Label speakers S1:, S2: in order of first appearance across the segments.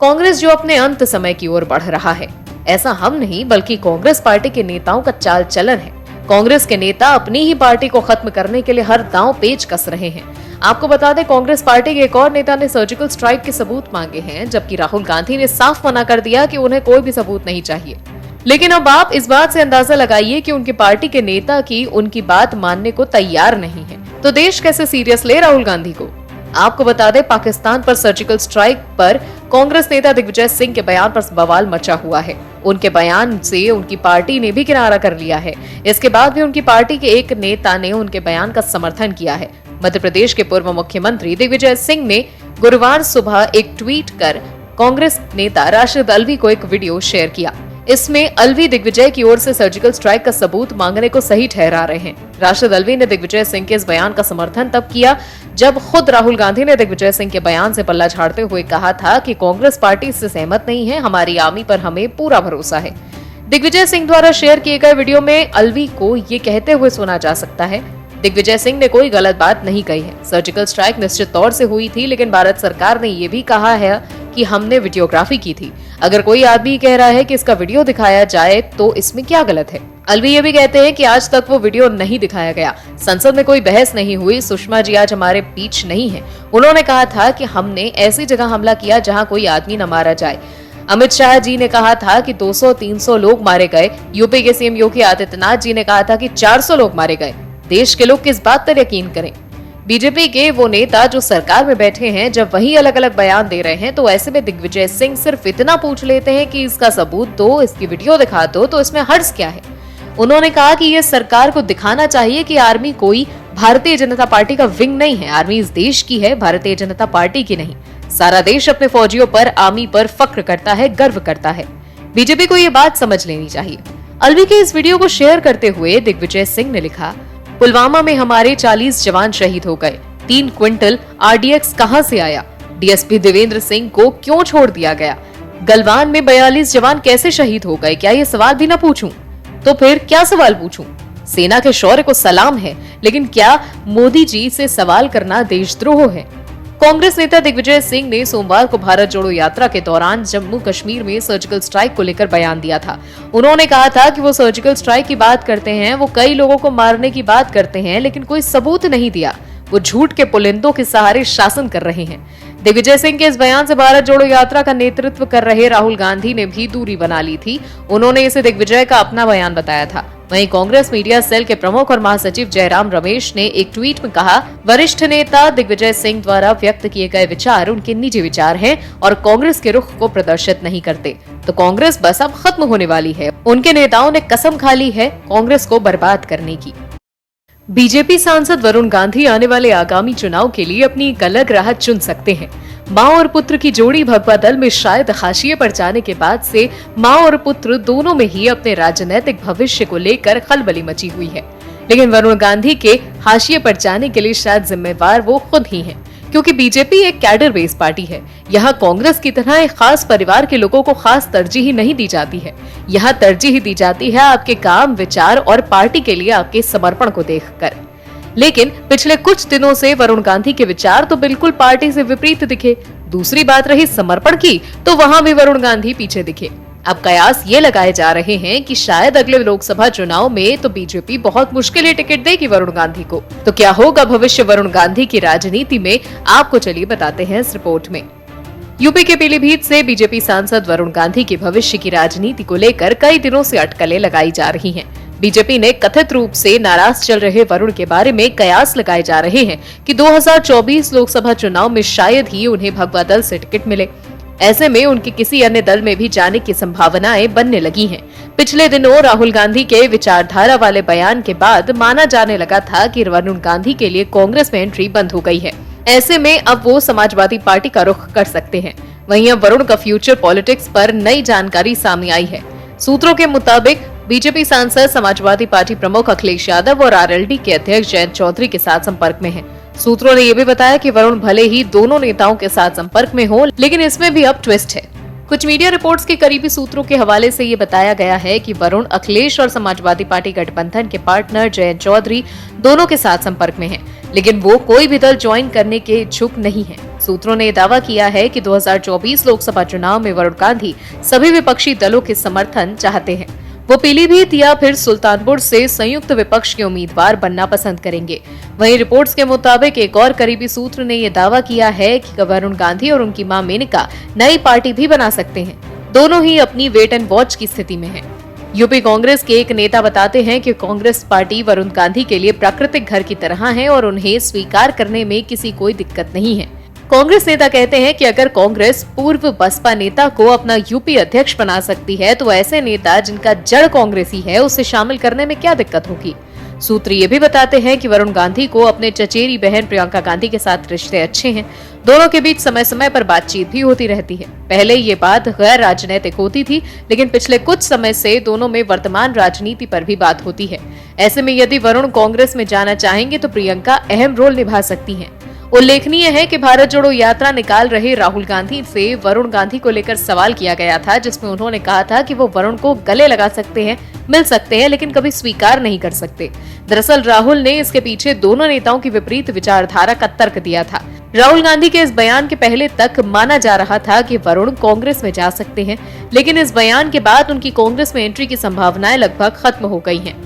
S1: कांग्रेस जो अपने अंत समय की ओर बढ़ रहा है। ऐसा हम नहीं बल्कि कांग्रेस पार्टी के नेताओं का चाल चलन है। कांग्रेस के नेता अपनी ही पार्टी को खत्म करने के लिए हर दांव पेच कस रहे हैं। आपको बता दें, कांग्रेस पार्टी के एक और नेता ने सर्जिकल स्ट्राइक के सबूत मांगे हैं, जबकि राहुल गांधी ने साफ मना कर दिया कि उन्हें कोई भी सबूत नहीं चाहिए। लेकिन अब आप इस बात से अंदाजा लगाइए कि उनकी पार्टी के नेता की उनकी बात मानने को तैयार नहीं है, तो देश कैसे सीरियस ले राहुल गांधी को। आपको बता दें, पाकिस्तान पर सर्जिकल स्ट्राइक पर कांग्रेस नेता दिग्विजय सिंह के बयान पर बवाल मचा हुआ है। उनके बयान से उनकी पार्टी ने भी किनारा कर लिया है। इसके बाद भी उनकी पार्टी के एक नेता ने उनके बयान का समर्थन किया है। मध्य प्रदेश के पूर्व मुख्यमंत्री दिग्विजय सिंह ने गुरुवार सुबह एक ट्वीट कर कांग्रेस नेता राशिद अल्वी को एक वीडियो शेयर किया। इसमें अल्वी दिग्विजय की ओर से सर्जिकल स्ट्राइक का सबूत मांगने को सही ठहरा रहे हैं। राशिद अल्वी ने दिग्विजय सिंह के इस बयान का समर्थन तब किया जब खुद राहुल गांधी ने दिग्विजय सिंह के बयान से पल्ला झाड़ते हुए कहा था कि कांग्रेस पार्टी इससे सहमत नहीं है, हमारी आर्मी पर हमें पूरा भरोसा है। दिग्विजय सिंह द्वारा शेयर किए गए वीडियो में अल्वी को ये कहते हुए सुना जा सकता है, दिग्विजय सिंह ने कोई गलत बात नहीं कही है। सर्जिकल स्ट्राइक निश्चित तौर से हुई थी, लेकिन भारत सरकार ने ये भी कहा है कि हमने वीडियोग्राफी की थी। अगर कोई आदमी कह रहा है कि इसका वीडियो दिखाया जाए तो इसमें क्या गलत है। अल्वी ये भी कहते हैं कि आज तक वो वीडियो नहीं दिखाया गया। संसद में कोई बहस नहीं हुई। सुषमा जी आज हमारे बीच नहीं है। उन्होंने कहा था कि हमने ऐसी जगह हमला किया जहां कोई आदमी न मारा जाए। अमित शाह जी ने कहा था कि 200-300 लोग मारे गए। यूपी के सीएम योगी आदित्यनाथ जी ने कहा था कि 400 लोग मारे गए। देश के लोग किस बात पर यकीन करें। बीजेपी के वो नेता जो सरकार में बैठे हैं, जब वही अलग अलग बयान दे रहे हैं, तो ऐसे में दिग्विजय सिंह सिर्फ इतना पूछ लेते हैं कि इसका सबूत दो, इसकी वीडियो दिखा दो, तो इसमें हर्ज क्या है। उन्होंने कहा कि ये सरकार को दिखाना चाहिए कि आर्मी कोई भारतीय जनता पार्टी का विंग नहीं है। आर्मी इस देश की है, भारतीय जनता पार्टी की नहीं। सारा देश अपने फौजियों पर, आर्मी पर फख्र करता है, गर्व करता है। बीजेपी को ये बात समझ लेनी चाहिए। अल्वी के इस वीडियो को शेयर करते हुए दिग्विजय सिंह ने लिखा, पुलवामा में हमारे 40 जवान शहीद हो गए। 3 क्विंटल आरडीएक्स कहां से आया? डीएसपी देवेंद्र सिंह को क्यों छोड़ दिया गया? गलवान में 42 जवान कैसे शहीद हो गए? क्या ये सवाल भी ना पूछूं? तो फिर क्या सवाल पूछूं? सेना के शौर्य को सलाम है, लेकिन क्या मोदी जी से सवाल करना देशद्रोह है? कांग्रेस नेता दिग्विजय सिंह ने सोमवार को भारत जोड़ो यात्रा के दौरान जम्मू कश्मीर में सर्जिकल स्ट्राइक को लेकर बयान दिया था। उन्होंने कहा था कि वो सर्जिकल स्ट्राइक की बात करते हैं, वो कई लोगों को मारने की बात करते हैं, लेकिन कोई सबूत नहीं दिया। वो झूठ के पुलिंदों के सहारे शासन कर रहे हैं। दिग्विजय सिंह के इस बयान से भारत जोड़ो यात्रा का नेतृत्व कर रहे राहुल गांधी ने भी दूरी बना ली थी। उन्होंने इसे दिग्विजय का अपना बयान बताया था। वहीं कांग्रेस मीडिया सेल के प्रमुख और महासचिव जयराम रमेश ने एक ट्वीट में कहा, वरिष्ठ नेता दिग्विजय सिंह द्वारा व्यक्त किए गए विचार उनके निजी विचार हैं और कांग्रेस के रुख को प्रदर्शित नहीं करते। तो कांग्रेस बस अब खत्म होने वाली है। उनके नेताओं ने कसम खा ली है कांग्रेस को बर्बाद करने की। बीजेपी सांसद वरुण गांधी आने वाले आगामी चुनाव के लिए अपनी एक अलग राह चुन सकते हैं। मां और पुत्र की जोड़ी भगवा दल में शायद हाशिए पर जाने के बाद से मां और पुत्र दोनों में ही अपने राजनीतिक भविष्य को लेकर खलबली मची हुई है। लेकिन वरुण गांधी के हाशिए पर जाने के लिए शायद जिम्मेवार वो खुद ही हैं, क्योंकि बीजेपी एक कैडर बेस्ड पार्टी है। यहाँ कांग्रेस की तरह एक खास परिवार के लोगों को खास तरजीह नहीं दी जाती है। यहाँ तरजीह दी जाती है आपके काम, विचार और पार्टी के लिए आपके समर्पण को देखकर। लेकिन पिछले कुछ दिनों से वरुण गांधी के विचार तो बिल्कुल पार्टी से विपरीत दिखे। दूसरी बात रही समर्पण की, तो वहाँ भी वरुण गांधी पीछे दिखे। अब कयास ये लगाए जा रहे हैं कि शायद अगले लोकसभा चुनाव में तो बीजेपी बहुत मुश्किल टिकट देगी वरुण गांधी को। तो क्या होगा भविष्य वरुण गांधी की राजनीति में, आपको चलिए बताते हैं इस रिपोर्ट में। यूपी के पीलीभीत से बीजेपी सांसद वरुण गांधी की भविष्य की राजनीति को लेकर कई दिनों से अटकलें लगाई जा रही हैं। बीजेपी ने कथित रूप से नाराज चल रहे वरुण के बारे में कयास लगाए जा रहे हैं कि 2024 लोकसभा चुनाव में शायद ही उन्हें भगवा दल से टिकट मिले। ऐसे में उनके किसी अन्य दल में भी जाने की संभावनाएं बनने लगी हैं। पिछले दिनों राहुल गांधी के विचारधारा वाले बयान के बाद माना जाने लगा था कि वरुण गांधी के लिए कांग्रेस में एंट्री बंद हो गई है। ऐसे में अब वो समाजवादी पार्टी का रुख कर सकते हैं। वहीं अब वरुण का फ्यूचर पॉलिटिक्स पर नई जानकारी सामने आई है। सूत्रों के मुताबिक बीजेपी सांसद समाजवादी पार्टी प्रमुख अखिलेश यादव और आरएलडी के अध्यक्ष जयंत चौधरी के साथ संपर्क में हैं। सूत्रों ने यह भी बताया कि वरुण भले ही दोनों नेताओं के साथ संपर्क में हो, लेकिन इसमें भी अब ट्विस्ट है। कुछ मीडिया रिपोर्ट्स के करीबी सूत्रों के हवाले से ये बताया गया है कि वरुण अखिलेश और समाजवादी पार्टी गठबंधन के पार्टनर जयंत चौधरी दोनों के साथ संपर्क में हैं, लेकिन वो कोई भी दल ज्वाइन करने के इच्छुक नहीं है। सूत्रों ने दावा किया है कि 2024 लोकसभा चुनाव में वरुण गांधी सभी विपक्षी दलों के समर्थन चाहते हैं। वो पीलीभीत या फिर सुल्तानपुर से संयुक्त विपक्ष के उम्मीदवार बनना पसंद करेंगे। वहीं रिपोर्ट्स के मुताबिक एक और करीबी सूत्र ने यह दावा किया है कि वरुण गांधी और उनकी मां मेनका नई पार्टी भी बना सकते हैं। दोनों ही अपनी वेट एंड वॉच की स्थिति में हैं। यूपी कांग्रेस के एक नेता बताते हैं कि कांग्रेस पार्टी वरुण गांधी के लिए प्राकृतिक घर की तरह है और उन्हें स्वीकार करने में किसी कोई दिक्कत नहीं है। कांग्रेस नेता कहते हैं कि अगर कांग्रेस पूर्व बसपा नेता को अपना यूपी अध्यक्ष बना सकती है तो ऐसे नेता जिनका जड़ कांग्रेसी है उसे शामिल करने में क्या दिक्कत होगी। सूत्र ये भी बताते हैं कि वरुण गांधी को अपने चचेरी बहन प्रियंका गांधी के साथ रिश्ते अच्छे हैं। दोनों के बीच समय समय पर बातचीत भी होती रहती है। पहले ये बात गैर राजनीतिक होती थी, लेकिन पिछले कुछ समय से दोनों में वर्तमान राजनीति पर भी बात होती है। ऐसे में यदि वरुण कांग्रेस में जाना चाहेंगे तो प्रियंका अहम रोल निभा सकती हैं। उल्लेखनीय है कि भारत जोड़ो यात्रा निकाल रहे राहुल गांधी से वरुण गांधी को लेकर सवाल किया गया था, जिसमें उन्होंने कहा था कि वो वरुण को गले लगा सकते हैं, मिल सकते हैं, लेकिन कभी स्वीकार नहीं कर सकते। दरअसल राहुल ने इसके पीछे दोनों नेताओं की विपरीत विचारधारा का तर्क दिया था। राहुल गांधी के इस बयान के पहले तक माना जा रहा था कि वरुण कांग्रेस में जा सकते हैं, लेकिन इस बयान के बाद उनकी कांग्रेस में एंट्री की संभावनाएं लगभग खत्म हो गई हैं।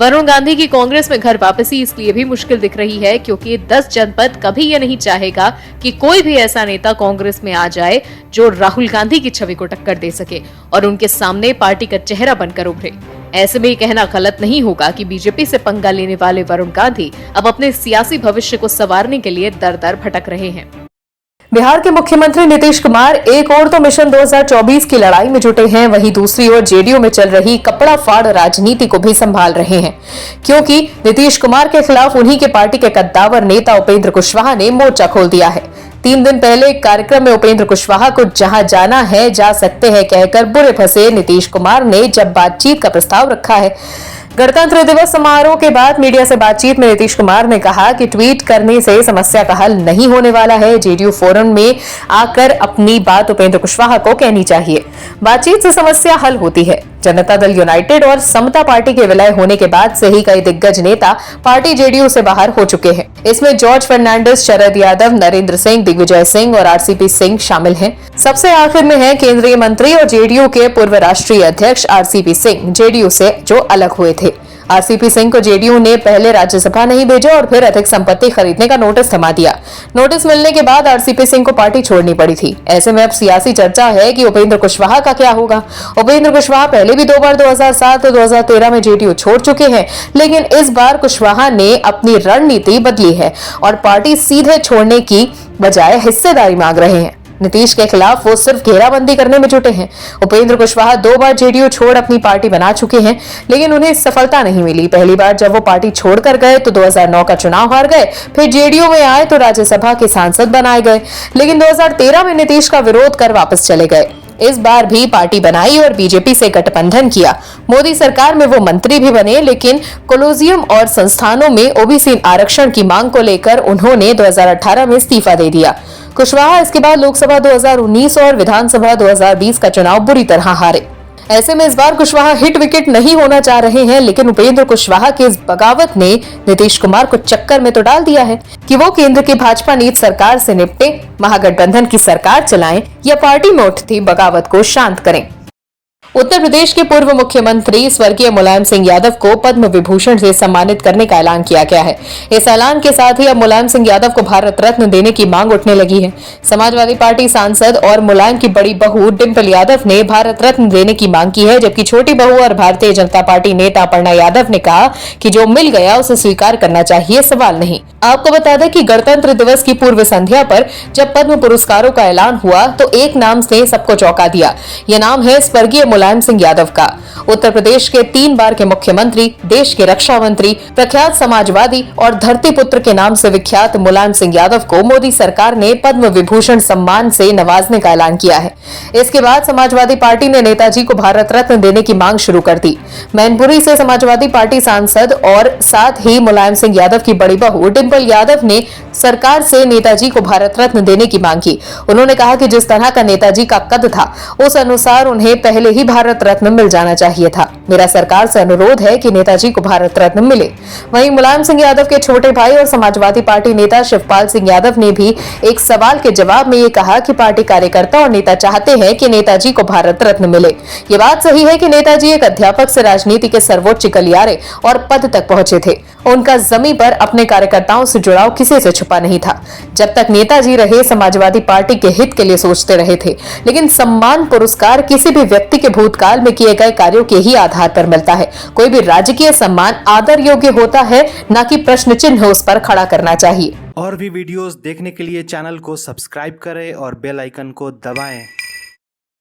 S1: वरुण गांधी की कांग्रेस में घर वापसी इसलिए भी मुश्किल दिख रही है क्योंकि 10 जनपद कभी ये नहीं चाहेगा कि कोई भी ऐसा नेता कांग्रेस में आ जाए जो राहुल गांधी की छवि को टक्कर दे सके और उनके सामने पार्टी का चेहरा बनकर उभरे। ऐसे में ये कहना गलत नहीं होगा कि बीजेपी से पंगा लेने वाले वरुण गांधी अब अपने सियासी भविष्य को संवारने के लिए दर दर भटक रहे हैं।
S2: बिहार के मुख्यमंत्री नीतीश कुमार एक ओर तो मिशन 2024 की लड़ाई में जुटे हैं, वहीं दूसरी ओर जेडीयू में चल रही कपड़ा फाड़ राजनीति को भी संभाल रहे हैं, क्योंकि नीतीश कुमार के खिलाफ उन्हीं के पार्टी के कद्दावर नेता उपेंद्र कुशवाहा ने मोर्चा खोल दिया है। 3 दिन पहले एक कार्यक्रम में उपेंद्र कुशवाहा को जहां जाना है जा सकते हैं कहकर बुरे फंसे नीतीश कुमार ने जब बातचीत का प्रस्ताव रखा है। गणतंत्र दिवस समारोह के बाद मीडिया से बातचीत में नीतीश कुमार ने कहा कि ट्वीट करने से समस्या का हल नहीं होने वाला है। जेडीयू फोरम में आकर अपनी बात उपेंद्र कुशवाहा को कहनी चाहिए। बातचीत से समस्या हल होती है। जनता दल यूनाइटेड और समता पार्टी के विलय होने के बाद से ही कई दिग्गज नेता पार्टी जेडीयू से बाहर हो चुके हैं। इसमें जॉर्ज फर्नांडिस, शरद यादव, नरेंद्र सिंह, दिग्विजय सिंह और आरसीपी सिंह शामिल हैं। सबसे आखिर में है केंद्रीय मंत्री और जेडीयू के पूर्व राष्ट्रीय अध्यक्ष आरसीपी सिंह, जेडीयू से जो अलग हुए थे। आरसीपी सिंह को जेडीयू ने पहले राज्यसभा नहीं भेजा और फिर अधिक संपत्ति खरीदने का नोटिस थमा दिया। नोटिस मिलने के बाद आरसीपी सिंह को पार्टी छोड़नी पड़ी थी। ऐसे में अब सियासी चर्चा है कि उपेंद्र कुशवाहा का क्या होगा। उपेंद्र कुशवाहा पहले भी 2 बार 2007 और 2013 में जेडीयू छोड़ चुके हैं, लेकिन इस बार कुशवाहा ने अपनी रणनीति बदली है और पार्टी सीधे छोड़ने की बजाय हिस्सेदारी मांग रहे हैं। नीतीश के खिलाफ वो सिर्फ घेराबंदी करने में जुटे हैं। उपेंद्र कुशवाहा 2 बार जेडीयू छोड़ अपनी पार्टी बना चुके हैं, लेकिन उन्हें सफलता नहीं मिली। पहली बार जब वो पार्टी छोड़कर गए तो 2009 का चुनाव हार गए, फिर जेडीयू में आए तो राज्यसभा के सांसद बनाए गए, लेकिन 2013 में नीतीश का विरोध कर वापस चले गए। इस बार भी पार्टी बनाई और बीजेपी से गठबंधन किया। मोदी सरकार में वो मंत्री भी बने, लेकिन कॉलेजियम और संस्थानों में ओबीसी आरक्षण की मांग को लेकर उन्होंने 2018 में इस्तीफा दे दिया। कुशवाहा इसके बाद लोकसभा 2019 और विधानसभा 2020 का चुनाव बुरी तरह हारे। ऐसे में इस बार कुशवाहा हिट विकेट नहीं होना चाह रहे हैं, लेकिन उपेंद्र कुशवाहा की इस बगावत ने नीतीश कुमार को चक्कर में तो डाल दिया है कि वो केंद्र की भाजपा नीति सरकार से निपटे, महागठबंधन की सरकार चलाएं या पार्टी में उठती बगावत को शांत करें। उत्तर प्रदेश के पूर्व मुख्यमंत्री स्वर्गीय मुलायम सिंह यादव को पद्म विभूषण से सम्मानित करने का ऐलान किया गया है। इस ऐलान के साथ ही अब मुलायम सिंह यादव को भारत रत्न देने की मांग उठने लगी है। समाजवादी पार्टी सांसद और मुलायम की बड़ी बहू डिंपल यादव ने भारत रत्न देने की मांग की है, जबकि छोटी बहू और भारतीय जनता पार्टी नेता अपर्णा यादव ने कहा कि जो मिल गया उसे स्वीकार करना चाहिए, सवाल नहीं। आपको बता दें कि गणतंत्र दिवस की पूर्व संध्या पर जब पद्म पुरस्कारों का ऐलान हुआ तो एक नाम ने सबको चौंका दिया। यह नाम है स्वर्गीय मुलायम सिंह यादव का। उत्तर प्रदेश के 3 बार के मुख्यमंत्री, देश के रक्षा मंत्री, प्रख्यात समाजवादी और धरती पुत्र के नाम से विख्यात मुलायम सिंह यादव को मोदी सरकार ने पद्म विभूषण सम्मान से नवाजने का ऐलान किया है। इसके बाद समाजवादी पार्टी ने नेताजी को भारत रत्न देने की मांग शुरू कर दी। मैनपुरी से समाजवादी पार्टी सांसद और साथ ही मुलायम सिंह यादव की बड़ी बहू डिंपल यादव ने सरकार से नेताजी को भारत रत्न देने की मांग की। उन्होंने कहा कि जिस तरह का नेताजी का कद था, उस अनुसार उन्हें पहले ही भारत रत्न मिल जाना चाहिए था। मेरा सरकार से अनुरोध है कि नेताजी को भारत रत्न मिले। वहीं मुलायम सिंह यादव के छोटे भाई और समाजवादी पार्टी नेता शिवपाल सिंह यादव ने भी एक सवाल के जवाब में ये कहा कि पार्टी कार्यकर्ता और नेता चाहते हैं कि नेताजी को भारत रत्न मिले। ये बात सही है कि नेताजी एक अध्यापक से राजनीति के सर्वोच्च गलियारे और पद तक पहुंचे थे। उनका जमीन पर अपने कार्यकर्ताओं से जुड़ाव किसी से छुपा नहीं था। जब तक नेताजी रहे, समाजवादी पार्टी के हित के लिए सोचते रहे थे। लेकिन सम्मान पुरस्कार किसी भी व्यक्ति के भूतकाल में किए गए कार्यों के ही आधार पर मिलता है। कोई भी राजकीय सम्मान आदर योग्य होता है, न कि प्रश्न चिन्ह उस पर खड़ा करना चाहिए।
S3: और भी वीडियोस देखने के लिए चैनल को सब्सक्राइब करें और बेल आइकन को दबाएं।